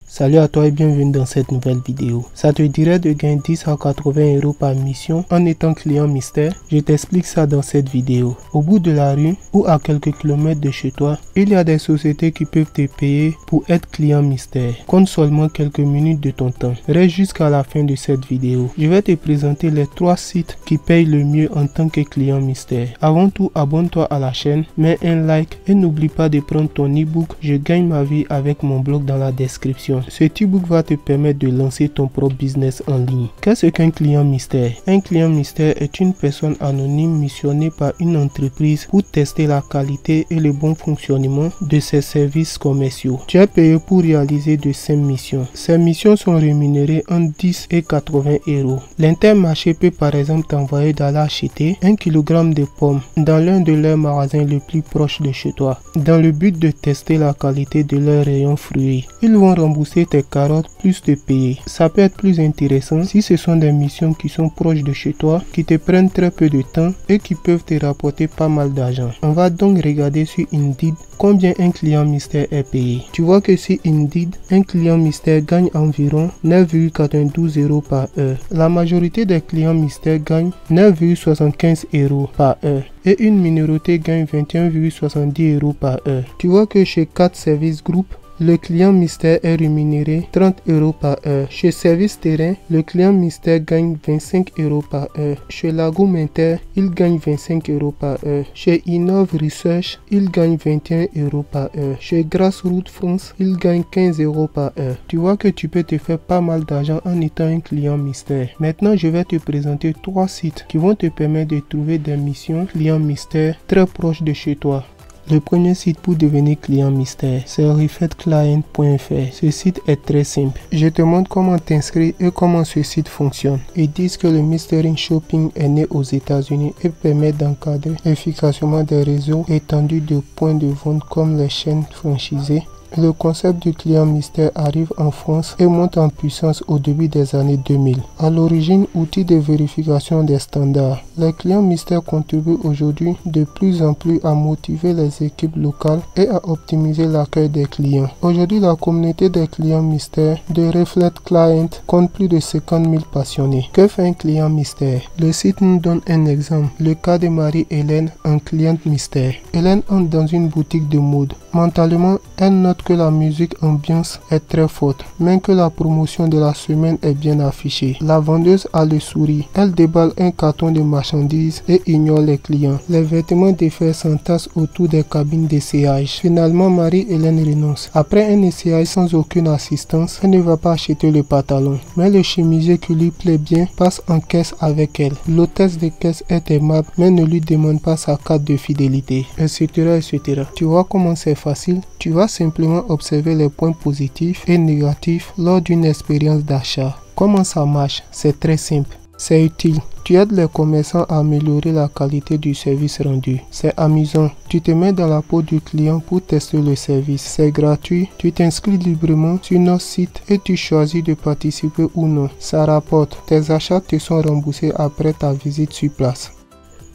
Salut à toi et bienvenue dans cette nouvelle vidéo. Ça te dirait de gagner 10 à 80 € par mission en étant client mystère? Je t'explique ça dans cette vidéo. Au bout de la rue ou à quelques kilomètres de chez toi, il y a des sociétés qui peuvent te payer pour être client mystère. Compte seulement quelques minutes de ton temps. Reste jusqu'à la fin de cette vidéo. Je vais te présenter les 3 sites qui payent le mieux en tant que client mystère. Avant tout, abonne-toi à la chaîne, mets un like et n'oublie pas de prendre ton e-book Je gagne ma vie avec mon blog dans la description. Cet e-book va te permettre de lancer ton propre business en ligne. Qu'est-ce qu'un client mystère? Un client mystère est une personne anonyme missionnée par une entreprise pour tester la qualité et le bon fonctionnement de ses services commerciaux. Tu es payé pour réaliser de 5 missions. Ces missions sont rémunérées entre 10 et 80 €. L'Intermarché peut par exemple t'envoyer d'aller acheter 1 kg de pommes dans l'un de leurs magasins le plus proche de chez toi, dans le but de tester la qualité de leurs rayons fruits. Ils vont rembourser tes carottes plus te payer. Ça peut être plus intéressant si ce sont des missions qui sont proches de chez toi, qui te prennent très peu de temps et qui peuvent te rapporter pas mal d'argent. On va donc regarder sur Indeed combien un client mystère est payé. Tu vois que sur Indeed, un client mystère gagne environ 9,92 € par heure. La majorité des clients mystères gagnent 9,75 € par heure et une minorité gagne 21,70 € par heure. Tu vois que chez 4 Service Group, le client mystère est rémunéré 30 € par heure. Chez Service Terrain, le client mystère gagne 25 € par heure. Chez Lagominter, il gagne 25 € par heure. Chez Innov Research, il gagne 21 € par heure. Chez Grassroots France, il gagne 15 € par heure. Tu vois que tu peux te faire pas mal d'argent en étant un client mystère. Maintenant, je vais te présenter 3 sites qui vont te permettre de trouver des missions client mystère très proches de chez toi. Le premier site pour devenir client mystère, c'est refitclient.fr. Ce site est très simple. Je te montre comment t'inscrire et comment ce site fonctionne. Ils disent que le mystery shopping est né aux États-Unis et permet d'encadrer efficacement des réseaux étendus de points de vente comme les chaînes franchisées. Le concept du client mystère arrive en France et monte en puissance au début des années 2000. À l'origine, outil de vérification des standards, les clients mystères contribuent aujourd'hui de plus en plus à motiver les équipes locales et à optimiser l'accueil des clients. Aujourd'hui, la communauté des clients mystères de refitclient compte plus de 50 000 passionnés. Que fait un client mystère? Le site nous donne un exemple, le cas de Marie-Hélène, en cliente mystère. Hélène entre dans une boutique de mode. Mentalement, elle note que la musique ambiance est très forte, même que la promotion de la semaine est bien affichée. La vendeuse a le sourire. Elle déballe un carton de marchandises et ignore les clients. Les vêtements d'effet s'entassent autour des cabines d'essayage. Finalement, Marie-Hélène renonce. Après un essayage sans aucune assistance, elle ne va pas acheter le pantalon. Mais le chemisier qui lui plaît bien passe en caisse avec elle. L'hôtesse de caisse est aimable, mais ne lui demande pas sa carte de fidélité, etc. etc. Tu vois comment c'est facile? Tu vas simplement observer les points positifs et négatifs lors d'une expérience d'achat. Comment ça marche? C'est très simple. C'est utile. Tu aides les commerçants à améliorer la qualité du service rendu. C'est amusant. Tu te mets dans la peau du client pour tester le service. C'est gratuit. Tu t'inscris librement sur notre site et tu choisis de participer ou non. Ça rapporte. Tes achats te sont remboursés après ta visite sur place.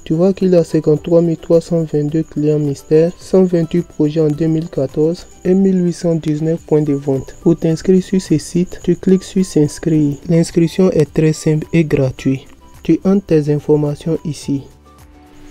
Tu vois qu'il y a 53 322 clients mystères, 128 projets en 2014 et 1819 points de vente. Pour t'inscrire sur ce site, tu cliques sur s'inscrire. L'inscription est très simple et gratuite. Tu entres tes informations ici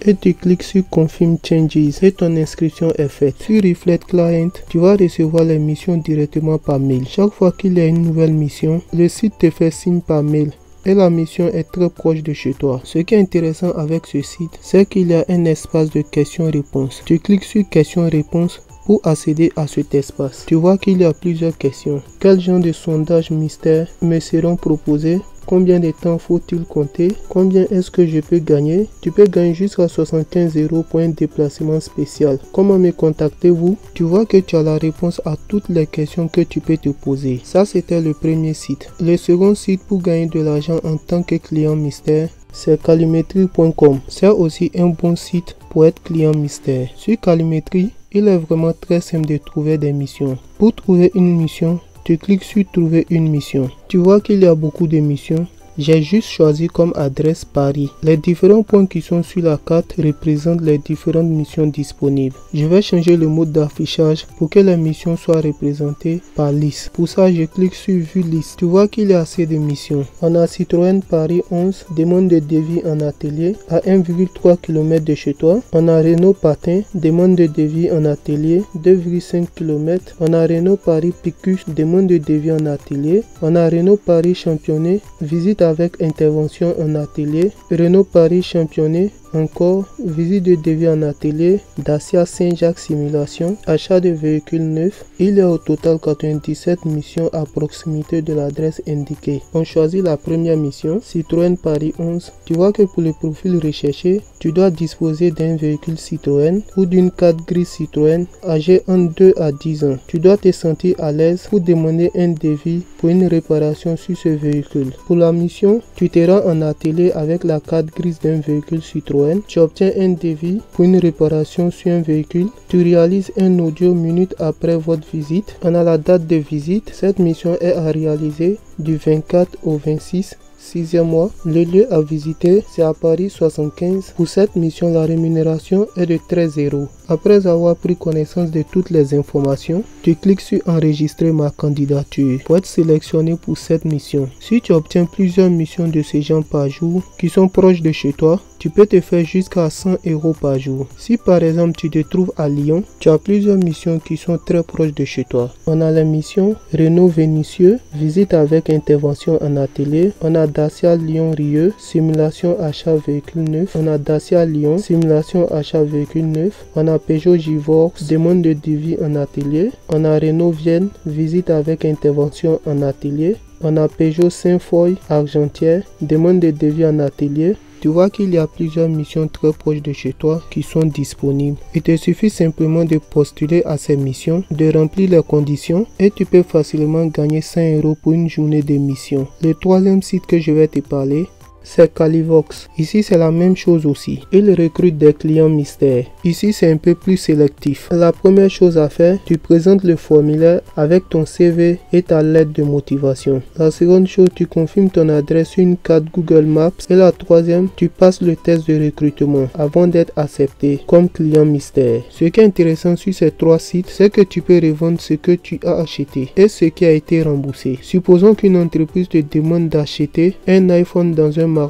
et tu cliques sur Confirm Changes et ton inscription est faite. Sur refitclient, tu vas recevoir les missions directement par mail. Chaque fois qu'il y a une nouvelle mission, le site te fait signe par mail et la mission est très proche de chez toi. Ce qui est intéressant avec ce site, c'est qu'il y a un espace de questions-réponses. Tu cliques sur questions-réponses pour accéder à cet espace. Tu vois qu'il y a plusieurs questions. Quel genre de sondage mystère me seront proposés? Combien de temps faut-il compter? Combien est-ce que je peux gagner? Tu peux gagner jusqu'à 75 € pour un déplacement spécial. Comment me contactez-vous? Tu vois que tu as la réponse à toutes les questions que tu peux te poser. Ça, c'était le premier site. Le second site pour gagner de l'argent en tant que client mystère, c'est Calimetry.com. C'est aussi un bon site pour être client mystère. Sur Calimetry, il est vraiment très simple de trouver des missions. Pour trouver une mission, tu cliques sur trouver une mission. Tu vois qu'il y a beaucoup de missions. J'ai juste choisi comme adresse Paris. Les différents points qui sont sur la carte représentent les différentes missions disponibles. Je vais changer le mode d'affichage pour que les missions soient représentées par liste. Pour ça, je clique sur Vue liste. Tu vois qu'il y a assez de missions. On a Citroën Paris 11, demande de devis en atelier à 1,3 km de chez toi. On a Renault Patin, demande de devis en atelier 2,5 km. On a Renault Paris Picus, demande de devis en atelier. On a Renault Paris Championnet, visite avec intervention en atelier. Renault Paris Championnet, encore visite de devis en atelier. Dacia Saint-Jacques simulation, achat de véhicules neufs. Il y a au total 97 missions à proximité de l'adresse indiquée. On choisit la première mission, Citroën Paris 11. Tu vois que pour le profil recherché, tu dois disposer d'un véhicule Citroën ou d'une carte grise Citroën âgée entre 2 à 10 ans. Tu dois te sentir à l'aise pour demander un devis pour une réparation sur ce véhicule. Pour la mission, tu te rends en atelier avec la carte grise d'un véhicule Citroën. Tu obtiens un devis pour une réparation sur un véhicule. Tu réalises un audio minutes après votre visite. On a la date de visite. Cette mission est à réaliser du 24 au 26. 6e mois. Le lieu à visiter, c'est à Paris 75. Pour cette mission, la rémunération est de 13 €. Après avoir pris connaissance de toutes les informations, tu cliques sur enregistrer ma candidature pour être sélectionné pour cette mission. Si tu obtiens plusieurs missions de ce genre par jour qui sont proches de chez toi, tu peux te faire jusqu'à 100 € par jour. Si par exemple tu te trouves à Lyon, tu as plusieurs missions qui sont très proches de chez toi. On a la mission Renault Vénitieux, visite avec intervention en atelier. On a Dacia Lyon-Rieux, simulation achat véhicule neuf. On a Dacia Lyon, simulation achat véhicule neuf. On a Peugeot Givox, demande de devis en atelier. On a Renault Vienne, visite avec intervention en atelier. On a Peugeot Saint-Foy, Argentière, demande de devis en atelier. Tu vois qu'il y a plusieurs missions très proches de chez toi qui sont disponibles. Il te suffit simplement de postuler à ces missions, de remplir les conditions et tu peux facilement gagner 100 € pour une journée de mission. Le troisième site que je vais te parler, c'est Calivox. Ici c'est la même chose aussi. Il recrute des clients mystères. Ici c'est un peu plus sélectif. La première chose à faire, tu présentes le formulaire avec ton CV et ta lettre de motivation. La seconde chose, tu confirmes ton adresse sur une carte Google Maps. Et la troisième, tu passes le test de recrutement avant d'être accepté comme client mystère. Ce qui est intéressant sur ces trois sites, c'est que tu peux revendre ce que tu as acheté et ce qui a été remboursé. Supposons qu'une entreprise te demande d'acheter un iPhone dans un magasin.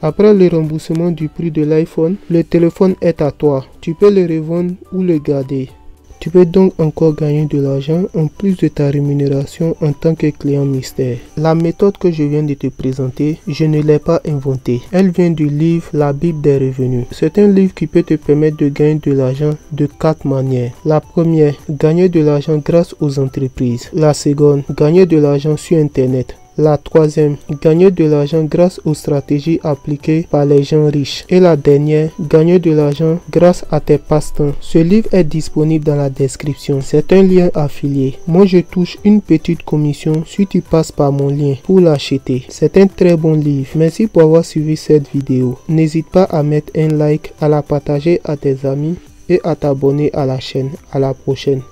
Après le remboursement du prix de l'iPhone, le téléphone est à toi. Tu peux le revendre ou le garder. Tu peux donc encore gagner de l'argent en plus de ta rémunération en tant que client mystère. La méthode que je viens de te présenter, je ne l'ai pas inventée. Elle vient du livre La Bible des revenus. C'est un livre qui peut te permettre de gagner de l'argent de 4 manières. La première, gagner de l'argent grâce aux entreprises. La seconde, gagner de l'argent sur Internet. La troisième, gagner de l'argent grâce aux stratégies appliquées par les gens riches. Et la dernière, gagner de l'argent grâce à tes passe-temps. Ce livre est disponible dans la description. C'est un lien affilié. Moi, je touche une petite commission si tu passes par mon lien pour l'acheter. C'est un très bon livre. Merci pour avoir suivi cette vidéo. N'hésite pas à mettre un like, à la partager à tes amis et à t'abonner à la chaîne. À la prochaine.